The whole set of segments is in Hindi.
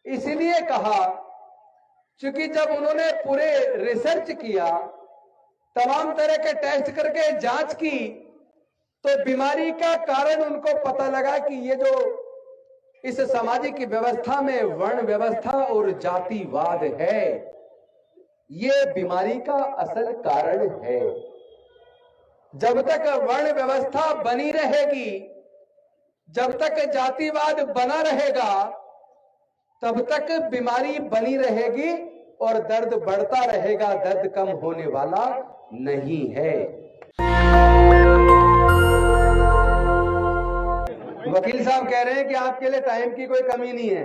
इसलिए कहा क्योंकि जब उन्होंने पूरे रिसर्च किया, तमाम तरह के टेस्ट करके जांच की, तो बीमारी का कारण उनको पता लगा कि ये जो इस सामाजिक व्यवस्था में वर्ण व्यवस्था और जातिवाद है, ये बीमारी का असल कारण है। जब तक वर्ण व्यवस्था बनी रहेगी, जब तक जातिवाद बना रहेगा, तब तक बीमारी बनी रहेगी और दर्द बढ़ता रहेगा, दर्द कम होने वाला नहीं है। वकील साहब कह रहे हैं कि आपके लिए टाइम की कोई कमी नहीं है,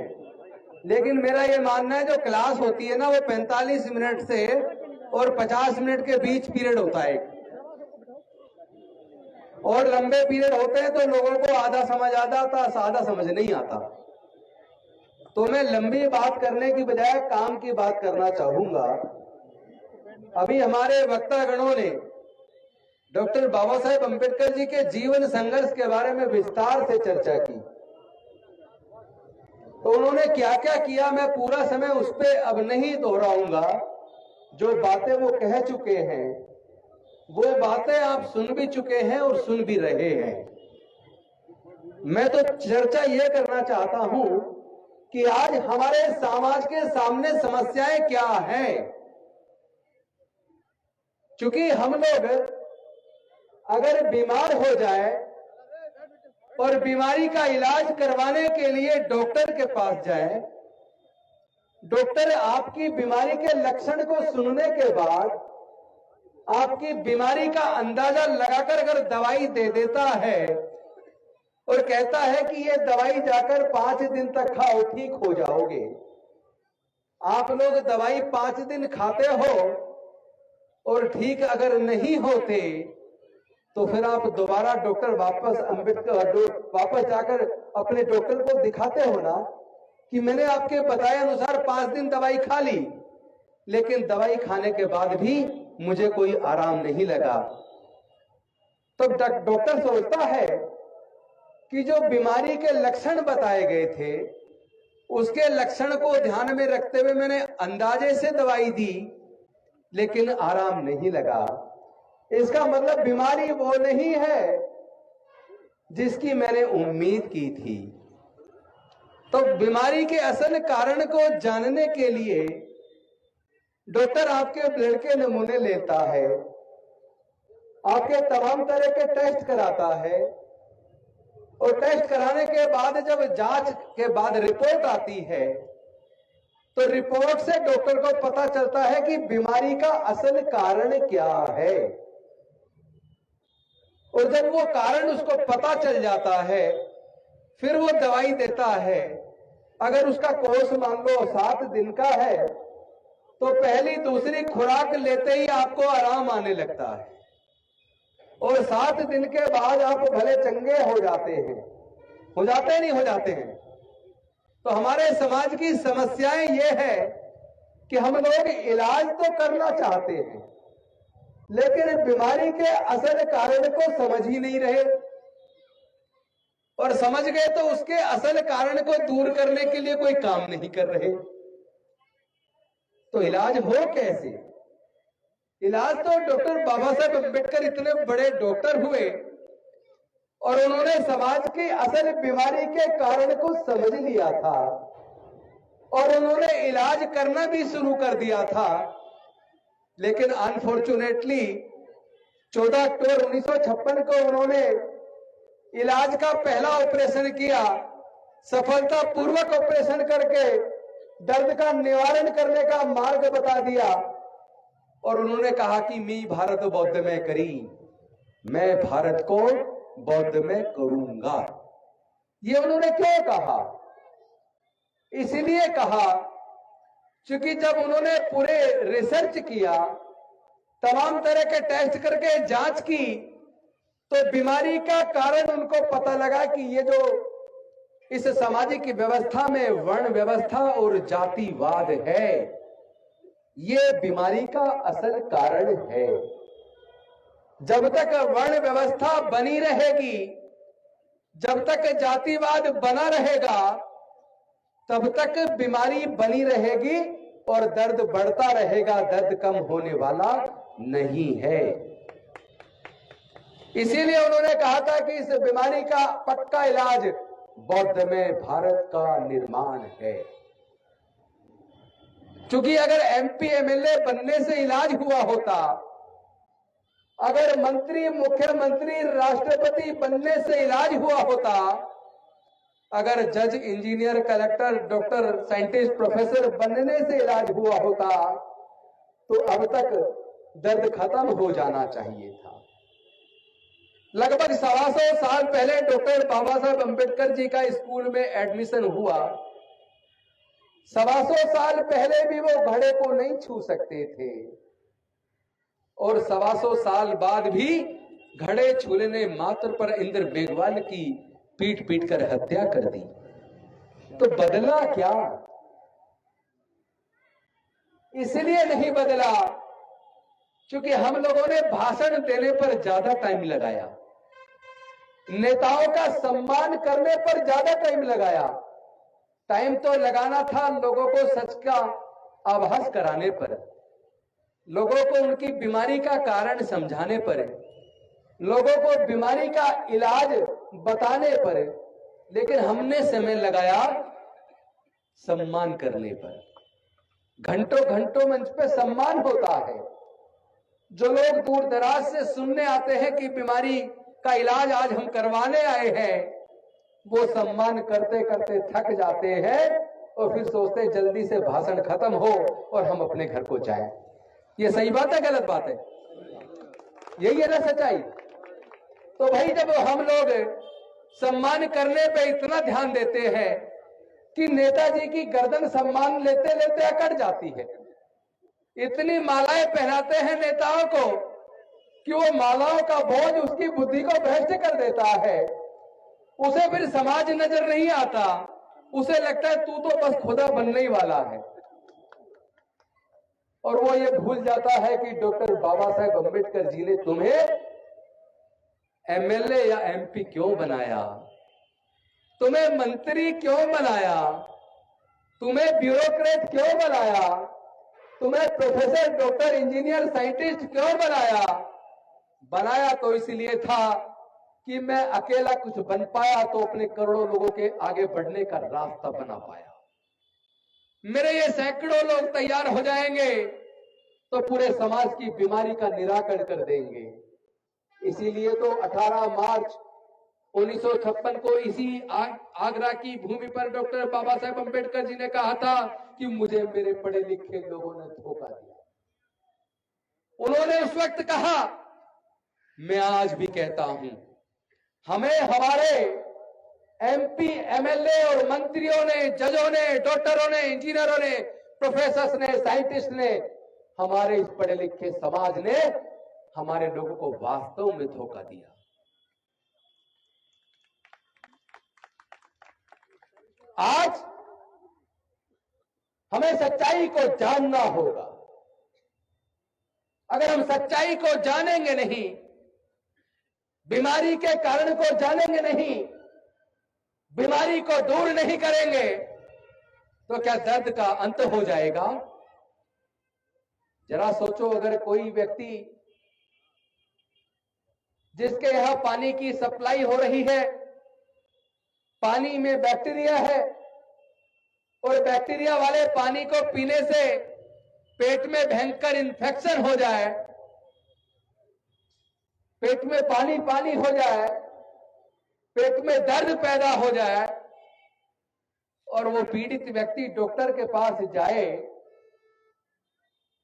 लेकिन मेरा ये मानना है जो क्लास होती है ना, वो 45 मिनट से और 50 मिनट के बीच पीरियड होता है, और लंबे पीरियड होते हैं तो लोगों को आधा समझ आता था, आधा समझ नहीं आता। तो मैं लंबी बात करने की बजाय काम की बात करना चाहूंगा। अभी हमारे वक्तागणों ने डॉक्टर बाबा साहेब अंबेडकर जी के जीवन संघर्ष के बारे में विस्तार से चर्चा की। तो उन्होंने क्या क्या किया, मैं पूरा समय उस पर अब नहीं दोहराऊंगा। जो बातें वो कह चुके हैं, वो बातें आप सुन भी चुके हैं और सुन भी रहे हैं। मैं तो चर्चा ये करना चाहता हूं कि आज हमारे समाज के सामने समस्याएं क्या हैं। क्योंकि हम लोग अगर बीमार हो जाए और बीमारी का इलाज करवाने के लिए डॉक्टर के पास जाए, डॉक्टर आपकी बीमारी के लक्षण को सुनने के बाद आपकी बीमारी का अंदाजा लगाकर अगर दवाई दे देता है और कहता है कि ये दवाई जाकर 5 दिन तक खाओ, ठीक हो जाओगे। आप लोग दवाई 5 दिन खाते हो और ठीक अगर नहीं होते तो फिर आप दोबारा डॉक्टर वापस जाकर अपने डॉक्टर को दिखाते हो ना कि मैंने आपके बताए अनुसार 5 दिन दवाई खा ली, लेकिन दवाई खाने के बाद भी मुझे कोई आराम नहीं लगा। तो डॉक्टर सोचता है कि जो बीमारी के लक्षण बताए गए थे, उसके लक्षण को ध्यान में रखते हुए मैंने अंदाजे से दवाई दी, लेकिन आराम नहीं लगा। इसका मतलब बीमारी वो नहीं है जिसकी मैंने उम्मीद की थी। तो बीमारी के असल कारण को जानने के लिए डॉक्टर आपके ब्लड के नमूने लेता है, आपके तमाम तरह के टेस्ट कराता है, और टेस्ट कराने के बाद जब जांच के बाद रिपोर्ट आती है, तो रिपोर्ट से डॉक्टर को पता चलता है कि बीमारी का असल कारण क्या है। और जब वो कारण उसको पता चल जाता है, फिर वो दवाई देता है। अगर उसका कोर्स मान लो 7 दिन का है, तो पहली दूसरी खुराक लेते ही आपको आराम आने लगता है, और 7 दिन के बाद आप भले चंगे हो जाते हैं। हो जाते नहीं हो जाते हैं। तो हमारे समाज की समस्याएं ये है कि हम लोग इलाज तो करना चाहते हैं, लेकिन बीमारी के असल कारण को समझ ही नहीं रहे, और समझ गए तो उसके असल कारण को दूर करने के लिए कोई काम नहीं कर रहे। तो इलाज हो कैसे? इलाज तो डॉक्टर बाबा साहेब अंबेडकर इतने बड़े डॉक्टर हुए और उन्होंने समाज की असल बीमारी के कारण को समझ लिया था, और उन्होंने इलाज करना भी शुरू कर दिया था। लेकिन अनफॉर्चुनेटली 14 अक्टूबर 1956 को उन्होंने इलाज का पहला ऑपरेशन किया। सफलतापूर्वक ऑपरेशन करके दर्द का निवारण करने का मार्ग बता दिया, और उन्होंने कहा कि मी भारत बौद्ध में करी, मैं भारत को बौद्ध में करूंगा। ये उन्होंने क्यों कहा? इसलिए कहा क्योंकि जब उन्होंने पूरे रिसर्च किया, तमाम तरह के टेस्ट करके जांच की, तो बीमारी का कारण उनको पता लगा कि ये जो इस सामाजिक व्यवस्था में वर्ण व्यवस्था और जातिवाद है, ये बीमारी का असल कारण है। जब तक वर्ण व्यवस्था बनी रहेगी, जब तक जातिवाद बना रहेगा, तब तक बीमारी बनी रहेगी और दर्द बढ़ता रहेगा, दर्द कम होने वाला नहीं है। इसीलिए उन्होंने कहा था कि इस बीमारी का पक्का इलाज बौद्ध में भारत का निर्माण है। क्योंकि अगर एमपी एमएलए बनने से इलाज हुआ होता, अगर मंत्री मुख्यमंत्री राष्ट्रपति बनने से इलाज हुआ होता, अगर जज engineer collector doctor scientist professor बनने से इलाज हुआ होता, तो अब तक दर्द खत्म हो जाना चाहिए था। लगभग 125 साल पहले डॉक्टर बाबा साहब अंबेडकर जी का स्कूल में एडमिशन हुआ। 125 साल पहले भी वो घड़े को नहीं छू सकते थे और 125 साल बाद भी घड़े छूने मात्र पर इंद्र मेघवाल की पीट पीट कर हत्या कर दी। तो बदला क्या? इसलिए नहीं बदला क्योंकि हम लोगों ने भाषण देने पर ज्यादा टाइम लगाया, नेताओं का सम्मान करने पर ज्यादा टाइम लगाया। टाइम तो लगाना था लोगों को सच का आभास कराने पर, लोगों को उनकी बीमारी का कारण समझाने पर, लोगों को बीमारी का इलाज बताने पर, लेकिन हमने समय लगाया सम्मान करने पर। घंटों घंटों मंच पे सम्मान होता है। जो लोग दूर दराज से सुनने आते हैं कि बीमारी का इलाज आज हम करवाने आए हैं, वो सम्मान करते करते थक जाते हैं और फिर सोचते हैं जल्दी से भाषण खत्म हो और हम अपने घर को जाएं। ये सही बात है, गलत बात है? यही है ना सच्चाई? तो भाई जब हम लोग सम्मान करने पे इतना ध्यान देते हैं कि नेताजी की गर्दन सम्मान लेते लेते अकड़ जाती है, इतनी मालाएं पहनाते हैं नेताओं को कि वो मालाओं का बोझ उसकी बुद्धि को भ्रष्ट कर देता है। उसे फिर समाज नजर नहीं आता, उसे लगता है तू तो बस खुदा बनने ही वाला है। और वो ये भूल जाता है कि डॉक्टर बाबा साहेब अंबेडकर जी ने तुम्हें एमएलए या एमपी क्यों बनाया, तुम्हें मंत्री क्यों बनाया, तुम्हें ब्यूरोक्रेट क्यों बनाया, तुम्हें प्रोफेसर डॉक्टर इंजीनियर साइंटिस्ट क्यों बनाया? बनाया तो इसलिए था कि मैं अकेला कुछ बन पाया तो अपने करोड़ों लोगों के आगे बढ़ने का रास्ता बना पाया। मेरे ये सैकड़ों लोग तैयार हो जाएंगे तो पूरे समाज की बीमारी का निराकरण कर देंगे। इसीलिए तो 18 मार्च 1956 को इसी आगरा की भूमि पर डॉक्टर बाबा साहेब अंबेडकर जी ने कहा था कि मुझे मेरे पढ़े लिखे लोगों ने धोखा दिया। उन्होंने उस वक्त कहा, मैं आज भी कहता हूं, हमें हमारे एमपी एमएलए और मंत्रियों ने, जजों ने, डॉक्टरों ने, इंजीनियरों ने, प्रोफेसर्स ने, साइंटिस्ट ने, हमारे इस पढ़े लिखे समाज ने हमारे लोगों को वास्तव में धोखा दिया। आज हमें सच्चाई को जानना होगा। अगर हम सच्चाई को जानेंगे नहीं, बीमारी के कारण को जानेंगे नहीं, बीमारी को दूर नहीं करेंगे, तो क्या दर्द का अंत हो जाएगा? जरा सोचो, अगर कोई व्यक्ति जिसके यहां पानी की सप्लाई हो रही है, पानी में बैक्टीरिया है और बैक्टीरिया वाले पानी को पीने से पेट में भयंकर इन्फेक्शन हो जाए, पेट में पानी पानी हो जाए, पेट में दर्द पैदा हो जाए और वो पीड़ित व्यक्ति डॉक्टर के पास जाए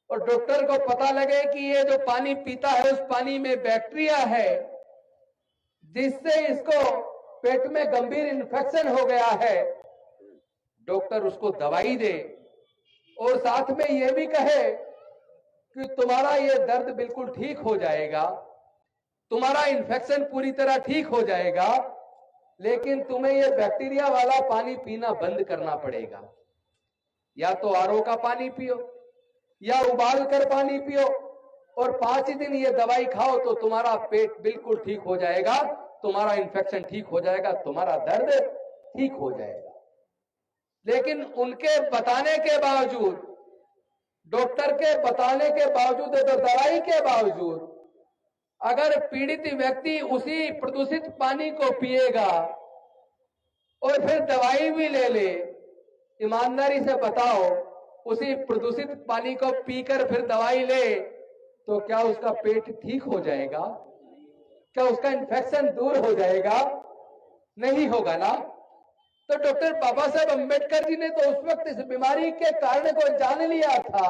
और डॉक्टर को पता लगे कि ये जो पानी पीता है उस पानी में बैक्टीरिया है जिससे इसको पेट में गंभीर इन्फेक्शन हो गया है, डॉक्टर उसको दवाई दे और साथ में यह भी कहे कि तुम्हारा ये दर्द बिल्कुल ठीक हो जाएगा, तुम्हारा इन्फेक्शन पूरी तरह ठीक हो जाएगा, लेकिन तुम्हें ये बैक्टीरिया वाला पानी पीना बंद करना पड़ेगा। या तो आरओ का पानी पियो या उबाल कर पानी पियो और 5 दिन ये दवाई खाओ तो तुम्हारा पेट बिल्कुल ठीक हो जाएगा, तुम्हारा इन्फेक्शन ठीक हो जाएगा, तुम्हारा दर्द ठीक हो जाएगा। लेकिन उनके बताने के बावजूद, डॉक्टर के बताने के बावजूद, तो दवाई के बावजूद अगर पीड़ित व्यक्ति उसी प्रदूषित पानी को पिएगा और फिर दवाई भी ले ले, ईमानदारी से बताओ, उसी प्रदूषित पानी को पीकर फिर दवाई ले तो क्या उसका पेट ठीक हो जाएगा? क्या उसका इन्फेक्शन दूर हो जाएगा? नहीं होगा ना। तो डॉक्टर बाबा साहब अंबेडकर जी ने तो उस वक्त इस बीमारी के कारण को जान लिया था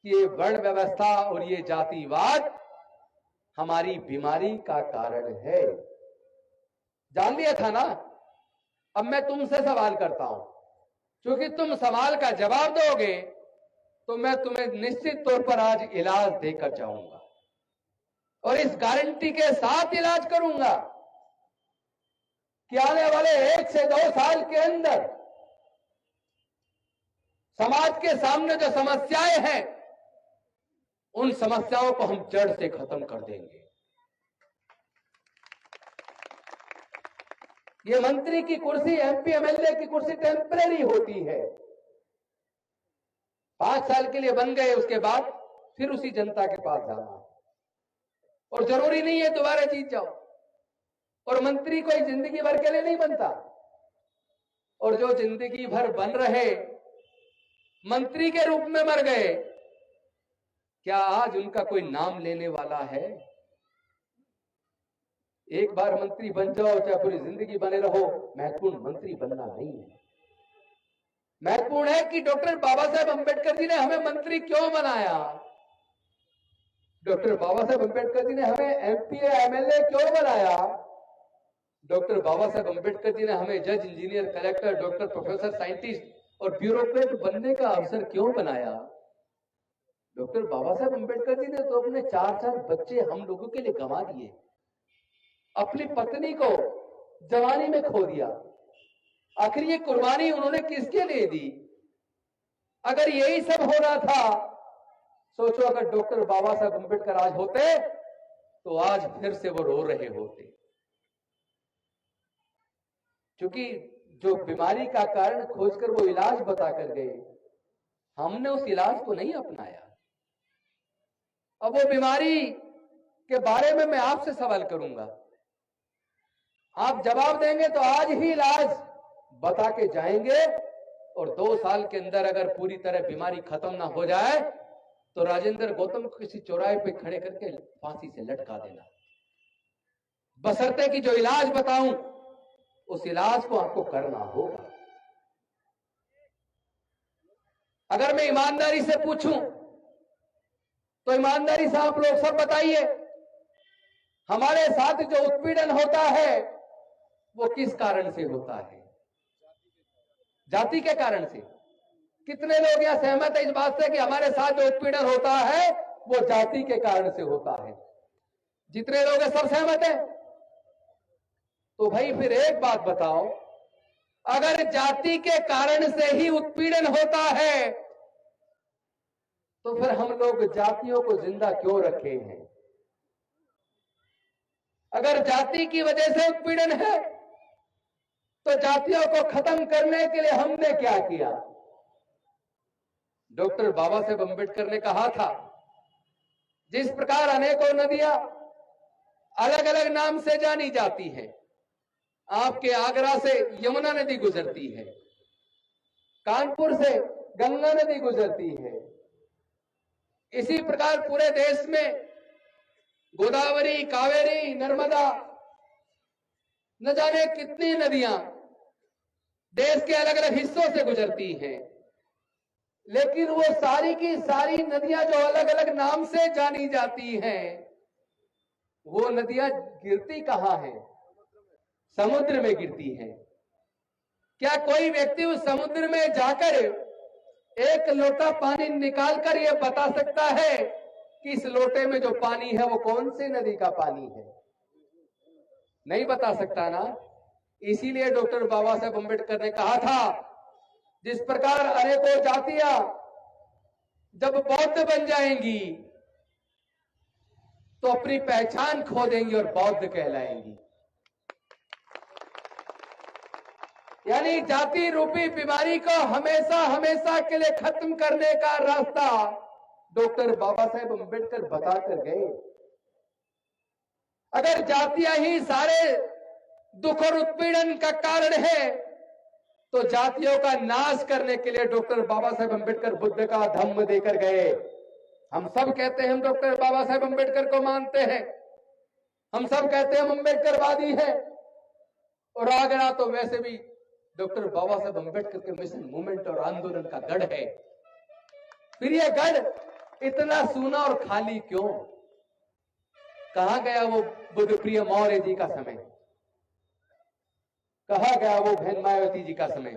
कि ये वर्ण व्यवस्था और ये जातिवाद हमारी बीमारी का कारण है। जान लिया था ना। अब मैं तुमसे सवाल करता हूं, क्योंकि तुम सवाल का जवाब दोगे तो मैं तुम्हें निश्चित तौर पर आज इलाज देकर जाऊंगा और इस गारंटी के साथ इलाज करूंगा कि आने वाले 1 से 2 साल के अंदर समाज के सामने जो समस्याएं हैं, उन समस्याओं को हम जड़ से खत्म कर देंगे। ये मंत्री की कुर्सी, एमपी एमएलए की कुर्सी टेम्परेरी होती है। 5 साल के लिए बन गए, उसके बाद फिर उसी जनता के पास जाना और जरूरी नहीं है दोबारा जीत जाओ। और मंत्री कोई जिंदगी भर के लिए नहीं बनता। और जो जिंदगी भर बन रहे मंत्री के रूप में मर गए, क्या आज उनका कोई नाम लेने वाला है? एक बार मंत्री बन जाओ, चाहे पूरी जिंदगी बने रहो, महत्वपूर्ण मंत्री बनना नहीं है। महत्वपूर्ण है कि डॉक्टर बाबा साहेब अंबेडकर जी ने हमें मंत्री क्यों बनाया। डॉक्टर बाबा साहेब अंबेडकर जी ने हमें एमपी एमएलए क्यों बनाया। डॉक्टर बाबा साहेब अंबेडकर जी ने हमें जज, engineer, collector, doctor, professor, scientist और ब्यूरोक्रेट बनने का अवसर क्यों बनाया। डॉक्टर बाबा साहेब अंबेडकर जी ने तो अपने 4-4 बच्चे हम लोगों के लिए गंवा दिए, अपनी पत्नी को जवानी में खो दिया। आखिर ये कुर्बानी उन्होंने किसके लिए दी? अगर यही सब हो रहा था, सोचो अगर डॉक्टर बाबा साहेब अंबेडकर आज होते तो आज फिर से वो रो रहे होते। क्योंकि जो बीमारी का कारण खोजकर वो इलाज बताकर गए, हमने उस इलाज को नहीं अपनाया। अब वो बीमारी के बारे में मैं आपसे सवाल करूंगा, आप जवाब देंगे तो आज ही इलाज बता के जाएंगे। और 2 साल के अंदर अगर पूरी तरह बीमारी खत्म ना हो जाए तो राजेंद्र गौतम को किसी चौराहे पे खड़े करके फांसी से लटका देना, बशर्ते कि जो इलाज बताऊं उस इलाज को आपको करना होगा। अगर मैं ईमानदारी से पूछूं तो ईमानदारी से आप लोग सब बताइए, हमारे साथ जो उत्पीड़न होता है वो किस कारण से होता है? जाति के कारण से। कितने लोग यहां सहमत है इस बात से कि हमारे साथ जो उत्पीड़न होता है वो जाति के कारण से होता है? जितने लोग हैं सब सहमत है? तो भाई फिर एक बात बताओ, अगर जाति के कारण से ही उत्पीड़न होता है तो फिर हम लोग जातियों को जिंदा क्यों रखे हैं? अगर जाति की वजह से उत्पीड़न है तो जातियों को खत्म करने के लिए हमने क्या किया? डॉक्टर बाबा साहेब अंबेडकर ने कहा था, जिस प्रकार अनेकों नदियां अलग अलग नाम से जानी जाती हैं, आपके आगरा से यमुना नदी गुजरती है, कानपुर से गंगा नदी गुजरती है, इसी प्रकार पूरे देश में गोदावरी, कावेरी, नर्मदा, न जाने कितनी नदियां देश के अलग अलग हिस्सों से गुजरती हैं। लेकिन वो सारी की सारी नदियां जो अलग अलग नाम से जानी जाती हैं, वो नदियां गिरती कहां हैं? समुद्र में गिरती हैं। क्या कोई व्यक्ति उस समुद्र में जाकर एक लोटा पानी निकालकर यह बता सकता है कि इस लोटे में जो पानी है वो कौन सी नदी का पानी है? नहीं बता सकता ना। इसीलिए डॉक्टर बाबा साहेब अंबेडकर ने कहा था, जिस प्रकार अनेकों जातियां जब बौद्ध बन जाएंगी तो अपनी पहचान खो देंगी और बौद्ध कहलाएंगी। यानी जाति रूपी बीमारी को हमेशा हमेशा के लिए खत्म करने का रास्ता डॉक्टर बाबा साहेब अम्बेडकर बताकर गए। अगर जातियां ही सारे दुख और उत्पीड़न का कारण है तो जातियों का नाश करने के लिए डॉक्टर बाबा साहेब अम्बेडकर बुद्ध का धम्म देकर गए। हम सब कहते हैं हम डॉक्टर बाबा साहेब अम्बेडकर को मानते हैं, हम सब कहते हैं हम अम्बेडकरवादी हैं, और आगरा तो वैसे भी डॉक्टर बाबा साहेब अम्बेडकर के मिशन मूवमेंट और आंदोलन का गढ़ है। फिर यह गढ़ इतना सूना और खाली क्यों? कहां गया वो बुद्धप्रिय मौर्य जी का समय? कहां गया वो बहन मायावती जी का समय?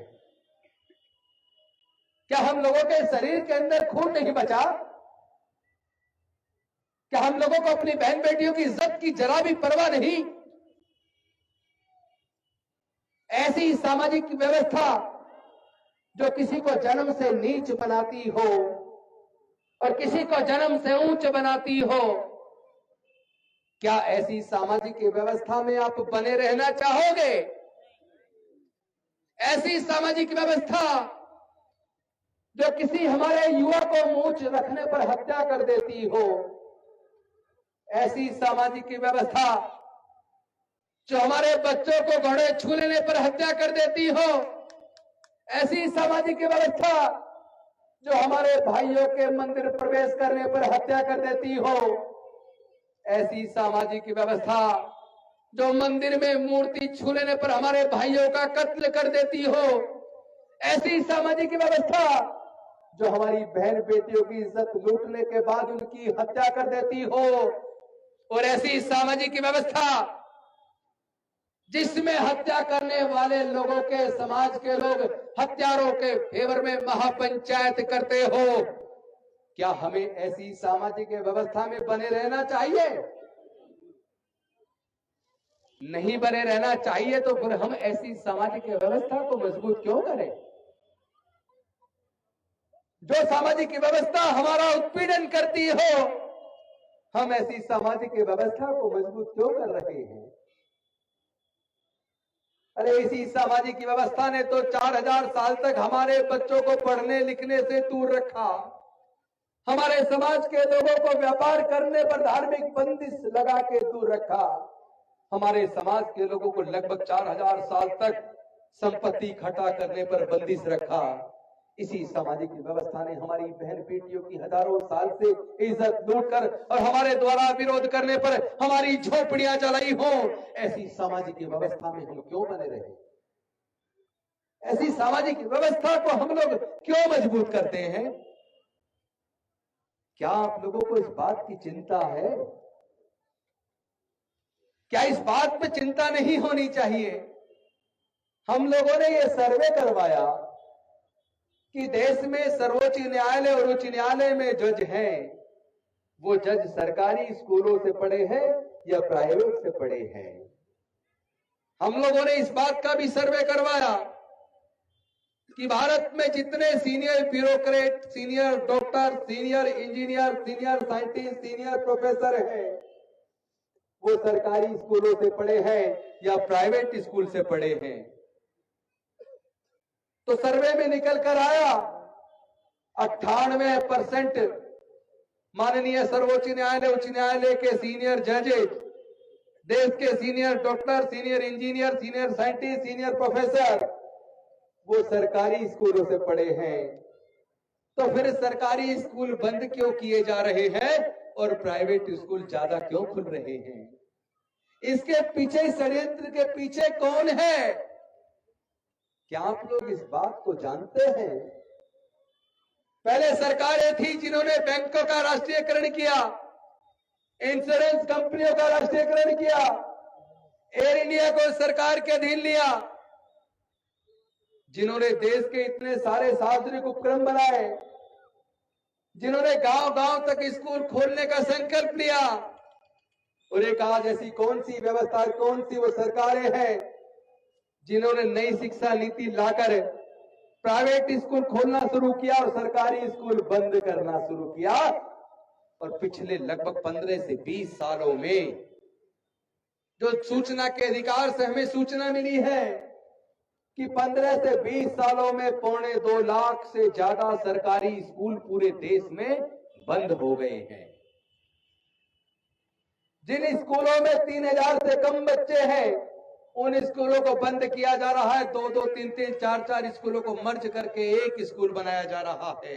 क्या हम लोगों के शरीर के अंदर खून नहीं बचा? क्या हम लोगों को अपनी बहन बेटियों की इज्जत की जरा भी परवाह नहीं? ऐसी सामाजिक व्यवस्था जो किसी को जन्म से नीच बनाती हो और किसी को जन्म से ऊंच बनाती हो, क्या ऐसी सामाजिक व्यवस्था में आप बने रहना चाहोगे? ऐसी सामाजिक व्यवस्था जो किसी हमारे युवा को मूंछ रखने पर हत्या कर देती हो, ऐसी सामाजिक व्यवस्था जो हमारे बच्चों को घोड़े छू लेने पर हत्या कर देती हो, ऐसी सामाजिक व्यवस्था जो हमारे भाइयों के मंदिर प्रवेश करने पर हत्या कर देती हो, ऐसी सामाजिक व्यवस्था जो मंदिर में मूर्ति छू लेने पर हमारे भाइयों का कत्ल कर देती हो, ऐसी सामाजिक व्यवस्था जो हमारी बहन बेटियों की इज्जत लूटने के बाद उनकी हत्या कर देती हो, और ऐसी सामाजिक व्यवस्था जिसमें हत्या करने वाले लोगों के समाज के लोग हत्यारों के फेवर में महापंचायत करते हो, क्या हमें ऐसी सामाजिक व्यवस्था में बने रहना चाहिए? नहीं बने रहना चाहिए तो फिर हम ऐसी सामाजिक व्यवस्था को मजबूत क्यों करें? जो सामाजिक व्यवस्था हमारा उत्पीड़न करती हो, हम ऐसी सामाजिक व्यवस्था को मजबूत क्यों कर रहे हैं? अरे इसी सामाजिक व्यवस्था ने तो 4000 साल तक हमारे बच्चों को पढ़ने लिखने से दूर रखा, हमारे समाज के लोगों को व्यापार करने पर धार्मिक बंदिश लगा के दूर रखा, हमारे समाज के लोगों को लगभग 4000 साल तक संपत्ति इकट्ठा करने पर बंदिश रखा। इसी सामाजिक व्यवस्था ने हमारी बहन बेटियों की हजारों साल से इज्जत लूटकर और हमारे द्वारा विरोध करने पर हमारी झोपड़ियां जलाई हो। ऐसी सामाजिक व्यवस्था में हम क्यों बने रहे? ऐसी सामाजिक व्यवस्था को हम लोग क्यों मजबूत करते हैं? क्या आप लोगों को इस बात की चिंता है? क्या इस बात पे चिंता नहीं होनी चाहिए? हम लोगों ने यह सर्वे करवाया कि देश में सर्वोच्च न्यायालय और उच्च न्यायालय में जज हैं, वो जज सरकारी स्कूलों से पढ़े हैं या प्राइवेट से पढ़े हैं? हम लोगों ने इस बात का भी सर्वे करवाया कि भारत में जितने senior bureaucrat, senior doctor, senior engineer, senior scientist, senior professor हैं, वो सरकारी स्कूलों से पढ़े हैं या प्राइवेट स्कूल से पढ़े हैं? तो सर्वे में निकल कर आया 98% माननीय सर्वोच्च न्यायालय उच्च न्यायालय के सीनियर जजेज, देश के senior doctor, senior engineer, senior scientist, senior professor, वो सरकारी स्कूलों से पढ़े हैं। तो फिर सरकारी स्कूल बंद क्यों किए जा रहे हैं और प्राइवेट स्कूल ज्यादा क्यों खुल रहे हैं? इसके पीछे, षड्यंत्र के पीछे कौन है? क्या आप लोग इस बात को जानते हैं? पहले सरकारें थी जिन्होंने बैंकों का राष्ट्रीयकरण किया, इंश्योरेंस कंपनियों का राष्ट्रीयकरण किया, एयर इंडिया को सरकार के अधीन लिया, जिन्होंने देश के इतने सारे सार्वजनिक उपक्रम बनाए, जिन्होंने गांव-गांव तक स्कूल खोलने का संकल्प लिया। और एक आज ऐसी कौन सी व्यवस्था, कौन सी वो सरकारें हैं जिन्होंने नई शिक्षा नीति लाकर प्राइवेट स्कूल खोलना शुरू किया और सरकारी स्कूल बंद करना शुरू किया? और पिछले लगभग 15 से 20 सालों में जो सूचना के अधिकार से हमें सूचना मिली है कि 15 से 20 सालों में 2.25 लाख से ज्यादा सरकारी स्कूल पूरे देश में बंद हो गए हैं। जिन स्कूलों में 3000 से कम बच्चे हैं उन स्कूलों को बंद किया जा रहा है। 2-2, 3-3, 4-4 स्कूलों को मर्ज करके एक स्कूल बनाया जा रहा है।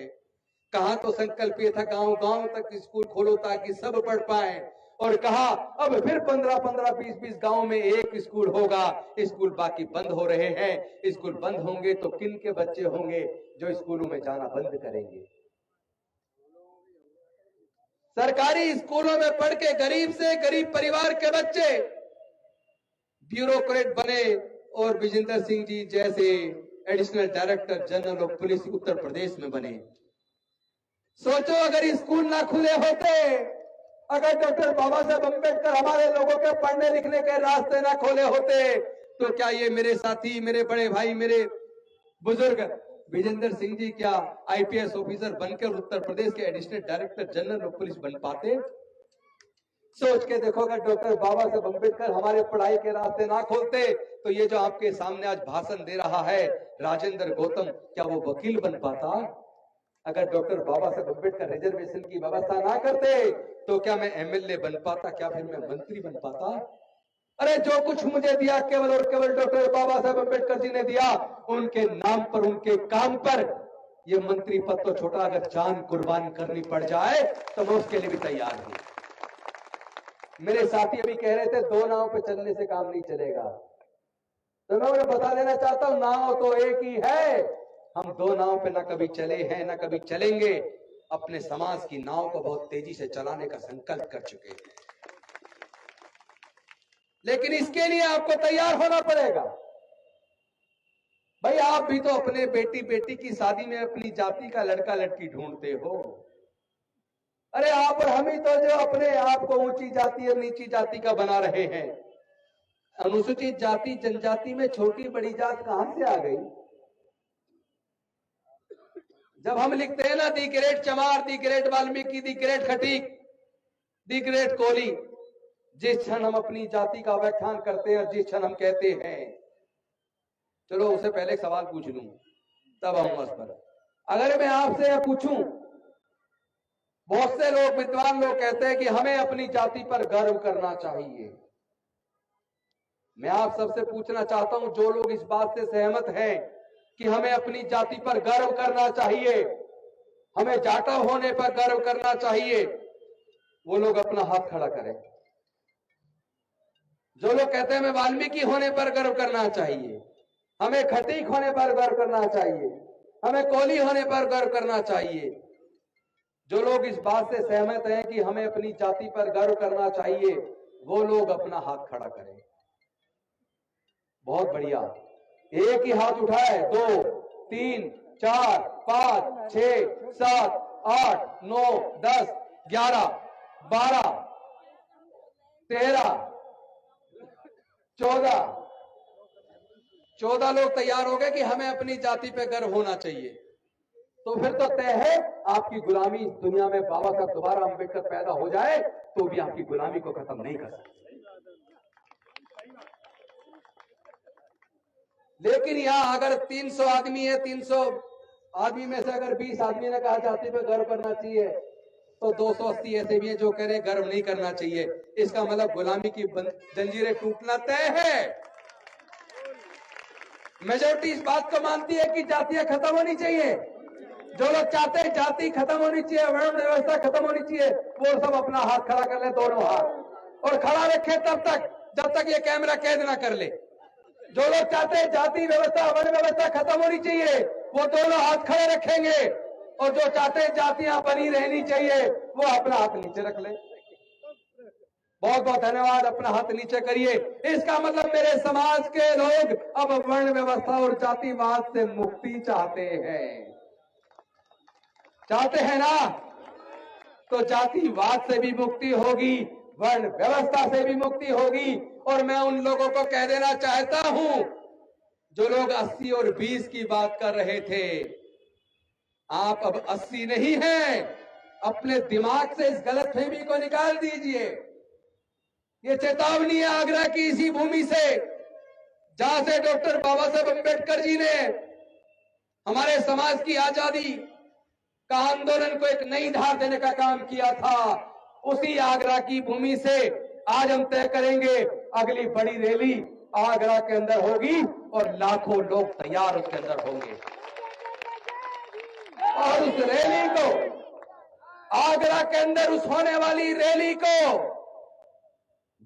कहा तो संकल्प ये था गांव-गांव तक स्कूल खोलो ताकि सब पढ़ पाए, और कहा अब फिर 15-15, 20-20 गांव में एक स्कूल होगा। स्कूल बाकी बंद हो रहे हैं। स्कूल बंद होंगे तो किन के बच्चे होंगे जो स्कूलों में जाना बंद करेंगे? सरकारी स्कूलों में पढ़ के गरीब से गरीब परिवार के बच्चे ब्यूरोक्रेट बने और विजेंद्र सिंह जी जैसे additional director general of police Uttar Pradesh में बने। सोचो अगर स्कूल ना खुले होते, अगर डॉक्टर बाबा साहब अम्बेडकर हमारे लोगों के पढ़ने लिखने के रास्ते ना खोले होते, तो क्या ये मेरे साथी, मेरे बड़े भाई, मेरे बुजुर्ग विजेंद्र सिंह जी क्या आईपीएस ऑफिसर बनकर उत्तर प्रदेश के additional director general of police बन पाते? सोच के देखो, अगर डॉक्टर बाबा साहब अम्बेडकर हमारे पढ़ाई के रास्ते ना खोलते तो ये जो आपके सामने आज भाषण दे रहा है राजेंद्र गौतम, क्या वो वकील बन पाता? अगर डॉक्टर बाबा साहब अम्बेडकर रिजर्वेशन की व्यवस्था ना करते तो क्या मैं एमएलए बन पाता? क्या फिर मैं मंत्री बन पाता? अरे जो कुछ मुझे दिया केवल और केवल डॉक्टर बाबा साहब अम्बेडकर जी ने दिया। उनके नाम पर, उनके काम पर ये मंत्री पद तो छोटा, अगर जान कुर्बान करनी पड़ जाए तो मैं उसके लिए भी तैयार हूं। मेरे साथी अभी कह रहे थे 2 नाव पे चलने से काम नहीं चलेगा, तो मैं उन्हें बता देना चाहता हूं नाव तो एक ही है। हम 2 नाव पे ना कभी चले हैं ना कभी चलेंगे। अपने समाज की नाव को बहुत तेजी से चलाने का संकल्प कर चुके हैं, लेकिन इसके लिए आपको तैयार होना पड़ेगा। भाई आप भी तो अपने बेटी की शादी में अपनी जाति का लड़का लड़की ढूंढते हो। अरे आप और हम ही तो जो अपने आप को ऊंची जाति और नीची जाति का बना रहे हैं। अनुसूचित जाति जनजाति में छोटी बड़ी जात कहां से आ गई? जब हम लिखते हैं ना दी ग्रेट चमार, the great Valmiki, the great Khatik, the great Kohli, जिस क्षण हम अपनी जाति का व्याख्यान करते हैं और जिस क्षण हम कहते हैं, चलो उससे पहले एक सवाल पूछ लूं तब आऊंगा उस पर। अगर मैं आपसे यह पूछूं, बहुत से लोग, विद्वान लोग कहते हैं कि हमें अपनी जाति पर गर्व करना चाहिए। मैं आप सबसे पूछना चाहता हूं, जो लोग इस बात से सहमत हैं कि हमें अपनी जाति पर गर्व करना चाहिए, हमें जाटा होने पर गर्व करना चाहिए, वो लोग अपना हाथ खड़ा करें। जो लोग कहते हैं हमें वाल्मीकि होने पर गर्व करना चाहिए, हमें खटीक होने पर गर्व करना चाहिए, हमें कोहली होने पर गर्व करना चाहिए, जो लोग इस बात से सहमत हैं कि हमें अपनी जाति पर गर्व करना चाहिए, वो लोग अपना हाथ खड़ा करें। बहुत बढ़िया, एक ही हाथ उठाए। 2, 3, 4, 5, 6, 7, 8, 9, 10, 11, 12, 13, 14 लोग तैयार हो गए कि हमें अपनी जाति पे गर्व होना चाहिए। तो फिर तो तय है आपकी गुलामी इस दुनिया में। बाबा साहब दोबारा अम्बेडकर पैदा हो जाए तो भी आपकी गुलामी को खत्म नहीं कर सकते। लेकिन यहां अगर 300 आदमी है, 300 आदमी में से अगर 20 आदमी ने कहा जाति पे गर्व करना चाहिए, तो 280 ऐसे भी हैं जो कह रहे गर्व नहीं करना चाहिए। इसका मतलब गुलामी की जंजीरें टूटना तय है। मेजोरिटी इस बात को मानती है कि जातियां खत्म होनी चाहिए। जो लोग चाहते हैं जाति खत्म होनी चाहिए, वर्ण व्यवस्था खत्म होनी चाहिए, वो सब अपना हाथ खड़ा कर ले, दोनों हाथ, और खड़ा रखे तब तक जब तक ये कैमरा कैद ना कर ले। जो लोग चाहते हैं जाति व्यवस्था वर्ण व्यवस्था खत्म होनी चाहिए, वो दोनों हाथ खड़े रखेंगे, और जो चाहते हैं जातियां बनी रहनी चाहिए, वो अपना हाथ नीचे रख ले। बहुत बहुत धन्यवाद। अपना हाथ नीचे करिए। इसका मतलब मेरे समाज के लोग अब वर्ण व्यवस्था और जातिवाद से मुक्ति चाहते हैं। चाहते हैं ना? तो जातिवाद से भी मुक्ति होगी, वर्ण व्यवस्था से भी मुक्ति होगी। और मैं उन लोगों को कह देना चाहता हूं जो लोग 80 और 20 की बात कर रहे थे, आप अब 80 नहीं हैं। अपने दिमाग से इस गलतफहमी को निकाल दीजिए। ये चेतावनी है आगरा की इसी भूमि से। जहां से डॉक्टर बाबा साहेब अम्बेडकर जी ने हमारे समाज की आजादी का आंदोलन को एक नई धार देने का काम किया था, उसी आगरा की भूमि से आज हम तय करेंगे अगली बड़ी रैली आगरा के अंदर होगी और लाखों लोग तैयार उसके अंदर होंगे। और उस रैली को, आगरा के अंदर उस होने वाली रैली को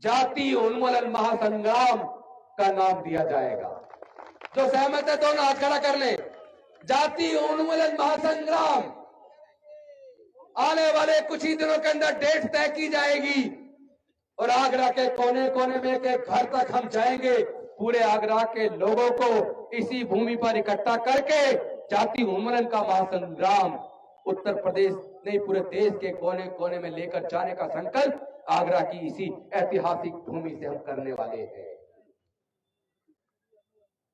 जातीय उन्मूलन महासंग्राम का नाम दिया जाएगा। जो सहमत है दोनों हाथ खड़ा कर ले। जातीय उन्मूलन महासंग्राम आने वाले कुछ ही दिनों के अंदर डेट तय की जाएगी और आगरा के कोने कोने में एक घर तक हम जाएंगे। पूरे आगरा के लोगों को इसी भूमि पर इकट्ठा करके जातीय उन्मूलन का महासंग्राम उत्तर प्रदेश नहीं पूरे देश के कोने कोने में लेकर जाने का संकल्प आगरा की इसी ऐतिहासिक भूमि से हम करने वाले हैं।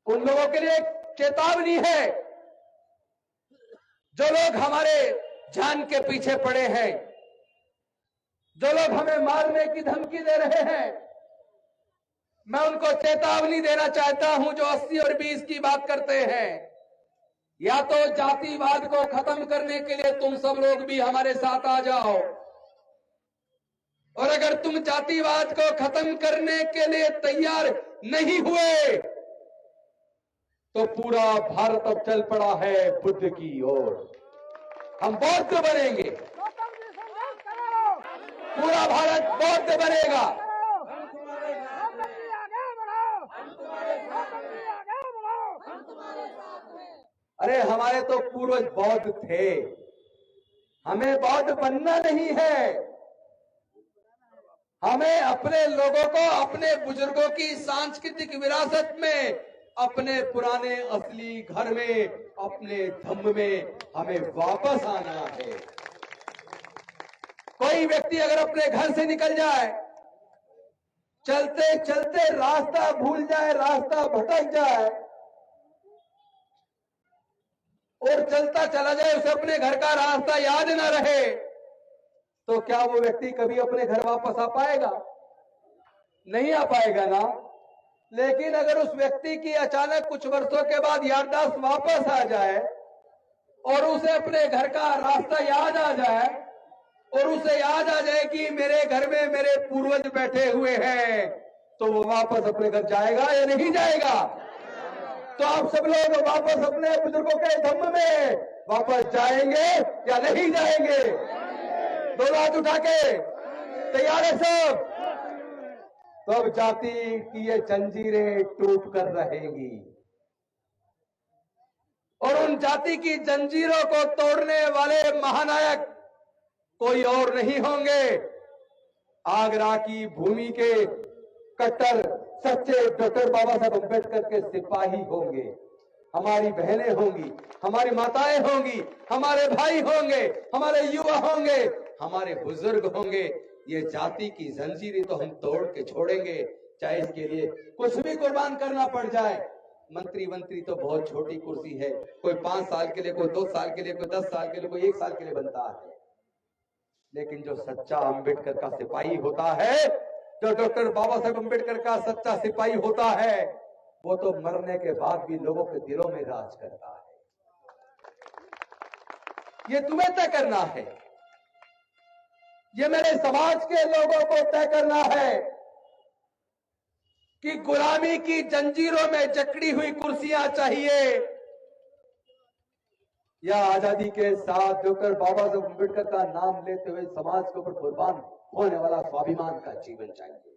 उन लोगों के लिए चेतावनी है जो लोग हमारे जान के पीछे पड़े हैं, जो लोग हमें मारने की धमकी दे रहे हैं। मैं उनको चेतावनी देना चाहता हूं जो 80 और 20 की बात करते हैं। या तो जातिवाद को खत्म करने के लिए तुम सब लोग भी हमारे साथ आ जाओ, और अगर तुम जातिवाद को खत्म करने के लिए तैयार नहीं हुए तो पूरा भारत अब चल पड़ा है बुद्ध की ओर। हम बौद्ध बनेंगे, पूरा भारत बौद्ध बनेगा। अरे हमारे तो पूर्वज बौद्ध थे, हमें बौद्ध बनना नहीं है। हमें अपने लोगों को अपने बुजुर्गों की सांस्कृतिक विरासत में, अपने पुराने असली घर में, अपने धम्म में हमें वापस आना है। कोई व्यक्ति अगर अपने घर से निकल जाए, चलते चलते रास्ता भूल जाए, रास्ता भटक जाए और चलता चला जाए, उसे अपने घर का रास्ता याद ना रहे, तो क्या वो व्यक्ति कभी अपने घर वापस आ पाएगा? नहीं आ पाएगा ना। लेकिन अगर उस व्यक्ति की अचानक कुछ वर्षों के बाद याददाश्त वापस आ जाए और उसे अपने घर का रास्ता याद आ जाए और उसे याद आ जाए कि मेरे घर में मेरे पूर्वज बैठे हुए हैं, तो वो वापस अपने घर जाएगा या नहीं जाएगा? तो आप सब लोग वापस अपने बुजुर्गों के धम्म में वापस जाएंगे या नहीं जाएंगे? दोनों हाथ उठा के तैयार है सब? तो अब जाति की ये जंजीरें टूट कर रहेंगी और उन जाति की जंजीरों को तोड़ने वाले महानायक कोई और नहीं होंगे, आगरा की भूमि के कट्टर सच्चे डॉक्टर बाबा साहब अम्बेडकर के सिपाही होंगे। हमारी बहनें होंगी, हमारी माताएं होंगी, हमारे भाई होंगे, हमारे युवा होंगे, हमारे बुजुर्ग होंगे। ये जाति की जंजीरें तो हम तोड़ के छोड़ेंगे, चाहे इसके लिए कुछ भी कुर्बान करना पड़ जाए। मंत्री तो बहुत छोटी कुर्सी है, कोई 5 साल के लिए, कोई 2 साल के लिए, कोई 10 साल के लिए, कोई 1 साल के लिए बनता है। लेकिन जो सच्चा अम्बेडकर का सिपाही होता है, जो डॉक्टर बाबा साहेब अम्बेडकर का सच्चा सिपाही होता है, वो तो मरने के बाद भी लोगों के दिलों में राज करता है। ये तुम्हें तय करना है, ये मेरे समाज के लोगों को तय करना है कि गुलामी की जंजीरों में जकड़ी हुई कुर्सियां चाहिए या आजादी के साथ डॉक्टर बाबा साहब अम्बेडकर का नाम लेते हुए समाज के ऊपर कुर्बान होने वाला स्वाभिमान का जीवन चाहिए।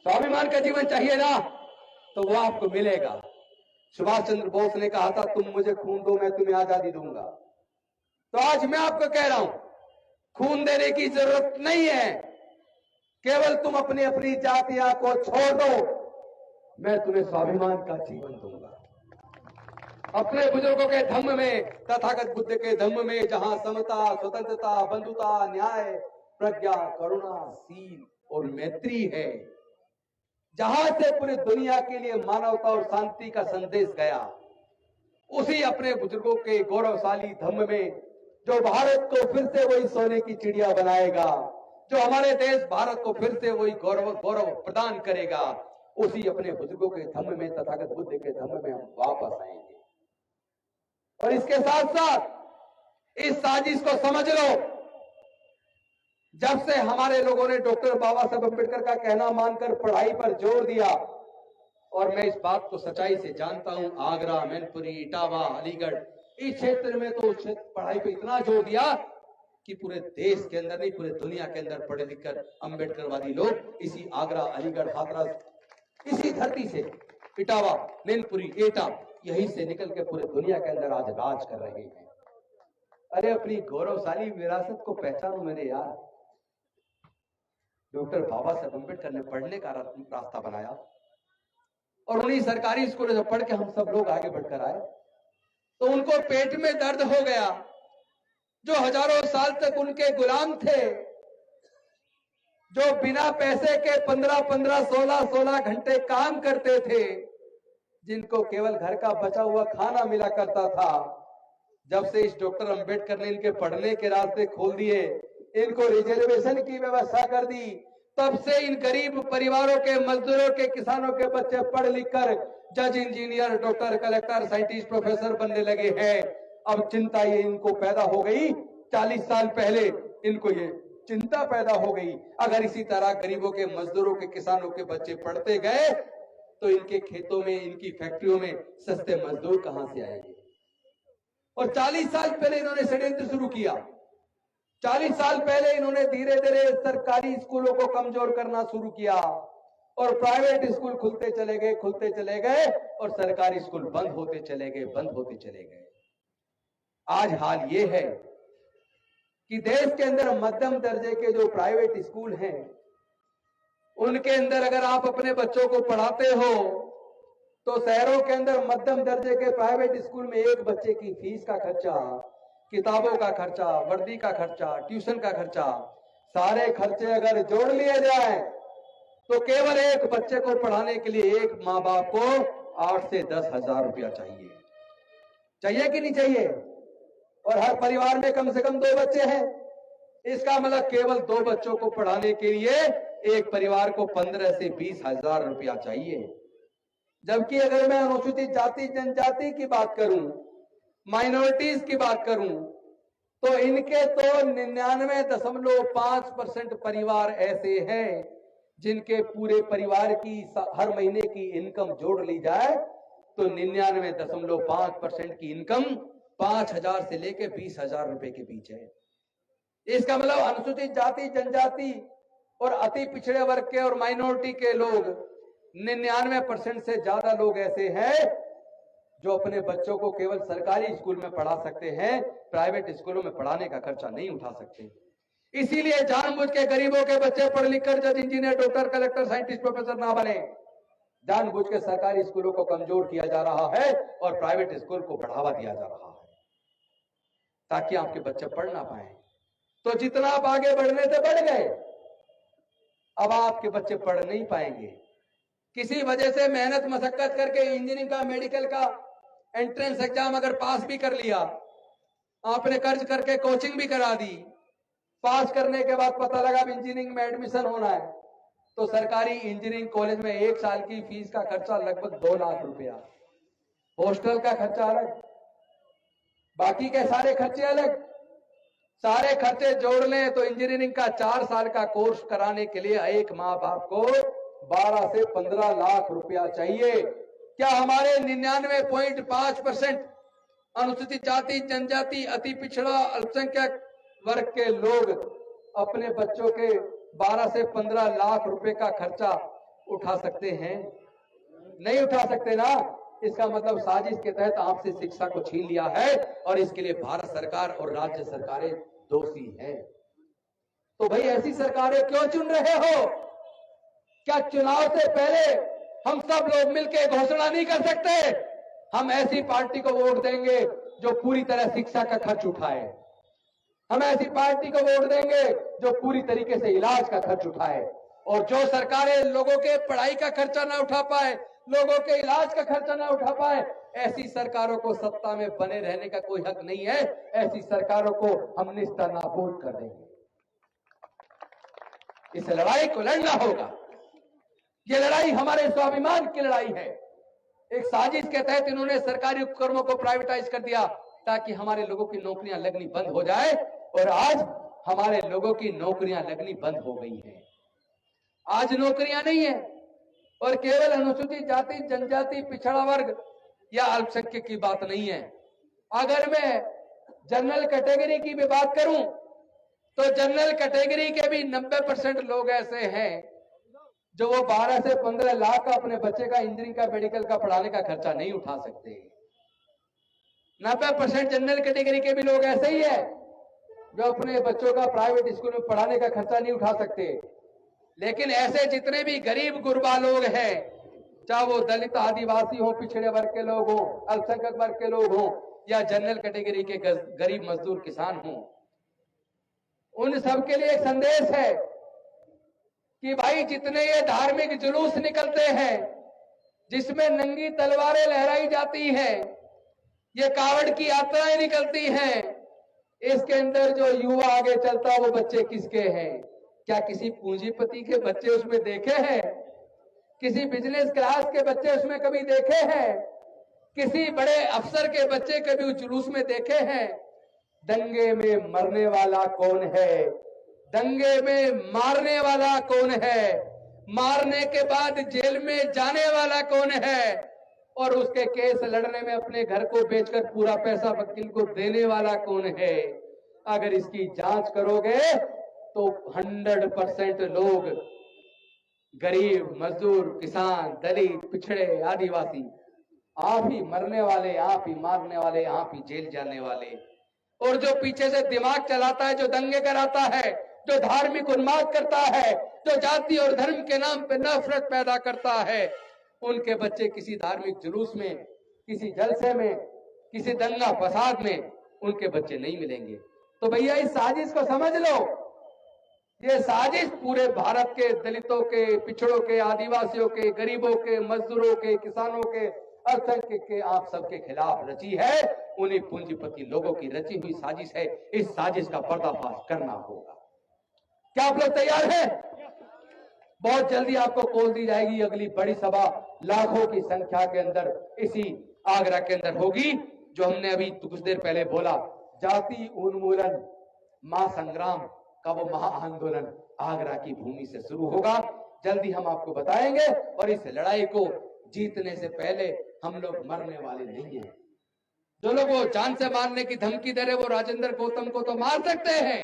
स्वाभिमान का जीवन चाहिए ना, तो वो आपको मिलेगा। सुभाष चंद्र बोस ने कहा था, तुम मुझे खून दो, मैं तुम्हें आजादी दूंगा। तो आज मैं आपको कह रहा हूं, खून देने की जरूरत नहीं है, केवल तुम अपनी अपनी जातियां को छोड़ दो, मैं तुम्हें स्वाभिमान का जीवन दूंगा। अपने बुजुर्गों के धम्म में, तथागत बुद्ध के धम्म में, जहां समता, स्वतंत्रता, बंधुता, न्याय, प्रज्ञा, करुणा, शील और मैत्री है, जहां से पूरी दुनिया के लिए मानवता और शांति का संदेश गया, उसी अपने बुजुर्गों के गौरवशाली धम्म में जो भारत को फिर से वही सोने की चिड़िया बनाएगा, जो हमारे देश भारत को फिर से वही गौरव प्रदान करेगा, उसी अपने बुजुर्गों के धम्म में, तथागत बुद्ध के धम्म में हम वापस आएंगे। और इसके साथ साथ इस साजिश को समझ लो, जब से हमारे लोगों ने डॉक्टर बाबा साहब अम्बेडकर का कहना मानकर पढ़ाई पर जोर दिया, और मैं इस बात को सच्चाई से जानता हूं, आगरा, मैनपुरी, इटावा, अलीगढ़, इस क्षेत्र में तो पढ़ाई पे इतना जोर दिया कि पूरे देश के अंदर नहीं, पूरे दुनिया के अंदर पढ़े लिखकर अम्बेडकरवादी लोग इसी आगरा, अलीगढ़, हाथरस, इसी धरती से, इटावा, मैनपुरी, एटा, यहीं से निकल के पूरे दुनिया के अंदर आज राज कर रहे हैं। अरे अपनी गौरवशाली विरासत को पहचानो मेरे यार। डॉक्टर बाबा साहब अम्बेडकर ने पढ़ने का रास्ता बनाया, और उन्हीं सरकारी स्कूलों से पढ़ के हम सब लोग आगे बढ़कर आए। तो उनको पेट में दर्द हो गया, जो हजारों साल तक उनके गुलाम थे, जो बिना पैसे के 15-15, 16-16 घंटे काम करते थे, जिनको केवल घर का बचा हुआ खाना मिला करता था। जब से इस डॉक्टर अम्बेडकर ने इनके पढ़ने के रास्ते खोल दिए, इनको रिजर्वेशन की व्यवस्था कर दी, तब से इन गरीब परिवारों के, मजदूरों के, किसानों के बच्चे पढ़ लिख कर जज, engineer, doctor, collector, scientist, professor बनने लगे हैं। अब चिंता ये इनको पैदा हो गई, 40 साल पहले इनको ये चिंता पैदा हो गई, अगर इसी तरह गरीबों के, मजदूरों के, किसानों के बच्चे पढ़ते गए तो इनके खेतों में, इनकी फैक्ट्रियों में सस्ते मजदूर कहां से आएंगे। और 40 साल पहले इन्होंने षड्यंत्र शुरू किया। 40 साल पहले इन्होंने धीरे धीरे सरकारी स्कूलों को कमजोर करना शुरू किया, और प्राइवेट स्कूल खुलते चले गए, और सरकारी स्कूल बंद होते चले गए। आज हाल ये है कि देश के अंदर मध्यम दर्जे के जो प्राइवेट स्कूल हैं, उनके अंदर अगर आप अपने बच्चों को पढ़ाते हो तो शहरों के अंदर मध्यम दर्जे के प्राइवेट स्कूल में एक बच्चे की फीस का खर्चा, किताबों का खर्चा, वर्दी का खर्चा, ट्यूशन का खर्चा, सारे खर्चे अगर जोड़ लिए जाए तो केवल एक बच्चे को पढ़ाने के लिए एक माँ बाप को 8 से 10 हजार रुपया चाहिए कि नहीं चाहिए। और हर परिवार में कम से कम 2 बच्चे हैं, इसका मतलब केवल 2 बच्चों को पढ़ाने के लिए एक परिवार को 15 से 20 हजार रुपया चाहिए। जबकि अगर मैं अनुसूचित जाति जनजाति की बात करूं, माइनॉरिटीज की बात करूं, तो इनके तो 99.5% परिवार ऐसे हैं जिनके पूरे परिवार की हर महीने की इनकम जोड़ ली जाए तो 99.5% की इनकम 5,000 से लेकर 20,000 रुपए के बीच है। इसका मतलब अनुसूचित जाति जनजाति और अति पिछड़े वर्ग के और माइनॉरिटी के लोग 99% से ज्यादा लोग ऐसे हैं जो अपने बच्चों को केवल सरकारी स्कूल में पढ़ा सकते हैं, प्राइवेट स्कूलों में पढ़ाने का खर्चा नहीं उठा सकते। इसीलिए जानबूझ के गरीबों के बच्चे पढ़ लिख कर जज, engineer, doctor, collector, scientist, professor ना बने। जानबूझ के सरकारी स्कूलों को कमजोर किया जा रहा है और प्राइवेट स्कूल को बढ़ावा दिया जा रहा है ताकि आपके बच्चे पढ़ ना पाए। तो जितना आप आगे बढ़ने से बढ़ गए, अब आपके बच्चे पढ़ नहीं पाएंगे। किसी वजह से मेहनत मशक्कत करके इंजीनियरिंग का, मेडिकल का एंट्रेंस एग्जाम अगर पास भी कर लिया, आपने कर्ज करके कोचिंग भी करा दी, पास करने के बाद पता लगा इंजीनियरिंग में एडमिशन होना है, तो सरकारी इंजीनियरिंग कॉलेज में 1 साल की फीस का खर्चा लगभग 2 लाख रुपया, हॉस्टल का खर्चा अलग, बाकी के सारे खर्चे अलग। सारे खर्चे जोड़ लें तो इंजीनियरिंग का 4 साल का कोर्स कराने के लिए एक माँ बाप को 12 से 15 लाख रुपया चाहिए। क्या हमारे 99.5% अनुसूचित जाति जनजाति, अति पिछड़ा, अल्पसंख्यक वर्ग के लोग अपने बच्चों के 12 से 15 लाख रुपए का खर्चा उठा सकते हैं? नहीं उठा सकते ना। इसका मतलब साजिश के तहत आपसे शिक्षा को छीन लिया है और इसके लिए भारत सरकार और राज्य सरकारें दोषी हैं। तो भाई ऐसी सरकारें क्यों चुन रहे हो? क्या चुनाव से पहले हम सब लोग मिलकर घोषणा नहीं कर सकते हम ऐसी पार्टी को वोट देंगे जो पूरी तरह शिक्षा का खर्च उठाए, हम ऐसी पार्टी को वोट देंगे जो पूरी तरीके से इलाज का खर्च उठाए, और जो सरकारें लोगों के पढ़ाई का खर्चा ना उठा पाए, लोगों के इलाज का खर्चा ना उठा पाए, ऐसी सरकारों को सत्ता में बने रहने का कोई हक नहीं है। ऐसी सरकारों को हम निस्ता नाबूद कर देंगे। इस लड़ाई को लड़ना होगा। ये लड़ाई हमारे स्वाभिमान की लड़ाई है। एक साजिश के तहत इन्होंने सरकारी उपक्रमों को प्राइवेटाइज कर दिया ताकि हमारे लोगों की नौकरियां लगनी बंद हो जाए, और आज हमारे लोगों की नौकरियां लगनी बंद हो गई हैं। आज नौकरियां नहीं है, और केवल अनुसूचित जाति, जनजाति, पिछड़ा वर्ग या अल्पसंख्यक की बात नहीं है। अगर मैं जनरल कैटेगरी की भी बात करूं तो जनरल कैटेगरी के भी 90% लोग ऐसे हैं जो वो 12 से 15 लाख का अपने बच्चे का इंजीनियरिंग का, मेडिकल का पढ़ाने का खर्चा नहीं उठा सकते। 90% जनरल कैटेगरी के भी लोग ऐसे ही है जो अपने बच्चों का प्राइवेट स्कूल में पढ़ाने का खर्चा नहीं उठा सकते। लेकिन ऐसे जितने भी गरीब गुरबा लोग हैं, चाहे वो दलित, आदिवासी हो, पिछड़े वर्ग के लोग हो, अल्पसंख्यक वर्ग के लोग हो, या जनरल कैटेगरी के गरीब मजदूर किसान हो, उन सब के लिए एक संदेश है कि भाई जितने ये धार्मिक जुलूस निकलते हैं जिसमें नंगी तलवारें लहराई जाती हैं, ये कावड़ की यात्राएं निकलती हैं, इसके अंदर जो युवा आगे चलता वो बच्चे किसके हैं? क्या किसी पूंजीपति के बच्चे उसमें देखे हैं? किसी बिजनेस क्लास के बच्चे उसमें कभी देखे हैं? किसी बड़े अफसर के बच्चे कभी उस जुलूस में देखे हैं? दंगे में मरने वाला कौन है? दंगे में मारने वाला कौन है? मारने के बाद जेल में जाने वाला कौन है? और उसके केस लड़ने में अपने घर को बेचकर पूरा पैसा वकील को देने वाला कौन है? अगर इसकी जांच करोगे तो 100% लोग, गरीब, मजदूर, किसान, दलित, पिछड़े, आदिवासी, आप ही मरने वाले, आप ही मारने वाले, आप ही जेल जाने वाले। और जो पीछे से दिमाग चलाता है, जो दंगे कराता है, जो धार्मिक उन्माद करता है, जो जाति और धर्म के नाम पे नफरत पैदा करता है, उनके बच्चे किसी धार्मिक जुलूस में, किसी जलसे में, किसी दंगा फसाद में उनके बच्चे नहीं मिलेंगे। तो भैया इस साजिश को समझ लो, ये साजिश पूरे भारत के दलितों के, पिछड़ों के, आदिवासियों के, गरीबों के, मजदूरों के, किसानों के, अल्पसंख्यक के, आप सबके खिलाफ रची है। उन्हीं पूंजीपति लोगों की रची हुई साजिश है। इस साजिश का पर्दाफाश करना होगा। क्या आप लोग तैयार हैं? बहुत जल्दी आपको कॉल दी जाएगी। अगली बड़ी सभा लाखों की संख्या के अंदर इसी आगरा के अंदर होगी। जो हमने अभी कुछ देर पहले बोला, जाति उन्मूलन महासंग्राम का वो महाआंदोलन आगरा की भूमि से शुरू होगा। जल्दी हम आपको बताएंगे। और इस लड़ाई को जीतने से पहले हम लोग मरने वाले नहीं हैं। जो लोग वो जान से मारने की धमकी दे रहे, वो राजेंद्र गौतम को तो मार सकते हैं,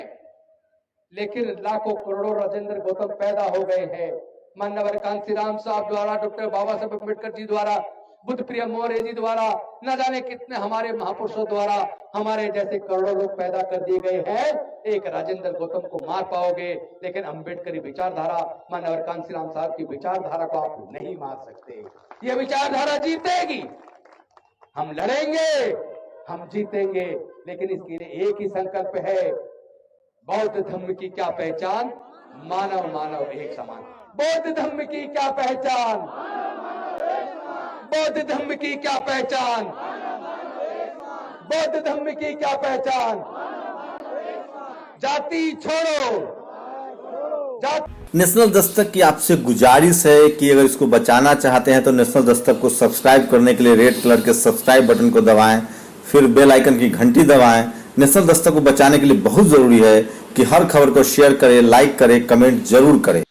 लेकिन लाखों करोड़ों राजेंद्र गौतम पैदा हो गए हैं। मानवर कांशीराम साहब द्वारा, डॉक्टर बाबा साहब अम्बेडकर जी द्वारा, बुद्ध प्रिय मौर्य जी द्वारा, न जाने कितने हमारे महापुरुषों द्वारा हमारे जैसे करोड़ों लोग पैदा कर दिए गए हैं। एक राजेंद्र गौतम को मार पाओगे, लेकिन अम्बेडकरी विचारधारा, मानवर कांशीराम साहब की विचारधारा को आप नहीं मार सकते। ये विचारधारा जीतेगी। हम लड़ेंगे, हम जीतेंगे, लेकिन इसके लिए एक ही संकल्प है। बौद्ध धर्म की क्या पहचान? मानव मानव एक समान। बौद्ध धर्म की क्या पहचान? बौद्ध धर्म की क्या पहचान? बौद्ध धर्म की क्या पहचान? जाति छोड़ो, नेशनल दस्तक की आपसे गुजारिश है कि अगर इसको बचाना चाहते हैं तो नेशनल दस्तक को सब्सक्राइब करने के लिए रेड कलर के सब्सक्राइब बटन को दबाएं, फिर बेल आइकन की घंटी दबाएं। नेशनल दस्तक को बचाने के लिए बहुत जरूरी है कि हर खबर को शेयर करें, लाइक करें, कमेंट जरूर करें।